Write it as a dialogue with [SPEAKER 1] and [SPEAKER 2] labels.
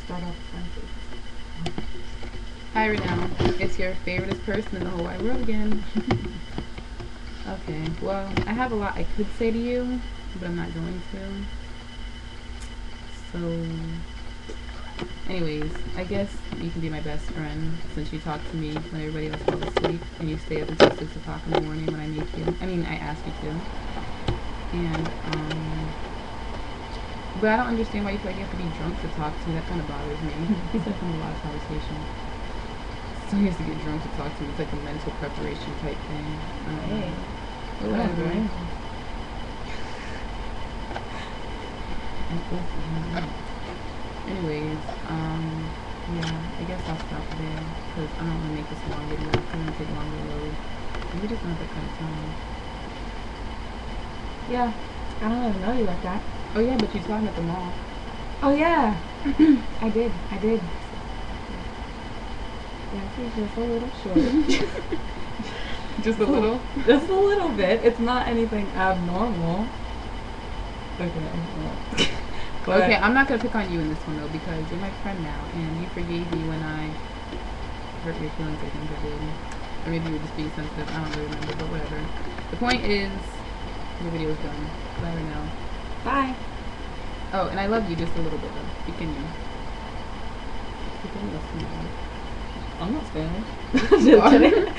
[SPEAKER 1] start off the conversation.
[SPEAKER 2] Hi, Renelle. It's your favoriteest person in the whole wide world again. Okay, well, I have a lot I could say to you, but I'm not going to. So, anyways, I guess you can be my best friend since you talk to me when everybody else falls asleep and you stay up until 6 o'clock in the morning when I make you. I mean, I ask you to. And, but I don't understand why you feel like you have to be drunk to talk to me. That kind of bothers me. It's like from a lot of conversation. So he has to get drunk to talk to me. It's like a mental preparation type thing.
[SPEAKER 1] Hey,
[SPEAKER 2] But
[SPEAKER 1] I don't
[SPEAKER 2] whatever.
[SPEAKER 1] blame you.
[SPEAKER 2] Anyways, yeah, I guess I'll stop there because I don't want to make this a long video. It's going to take longer to load. And we just don't have that kind of time.
[SPEAKER 1] Yeah, I don't even know you like that.
[SPEAKER 2] Oh yeah, but you saw him at the mall.
[SPEAKER 1] Oh yeah, I did. Yeah, he's just a little short.
[SPEAKER 2] Just a little?
[SPEAKER 1] Just a little bit. It's not anything abnormal. Okay. But
[SPEAKER 2] Okay, I'm not going to pick on you in this one though because you're my friend now and you forgave me when I hurt your feelings, I think I did. Or maybe you were just being sensitive. I don't really remember, but whatever. The point is, your video is done. Bye now.
[SPEAKER 1] bye.
[SPEAKER 2] Oh, and I love you just a little bit though. Pequeño.
[SPEAKER 1] I'm not Spanish. Just kidding.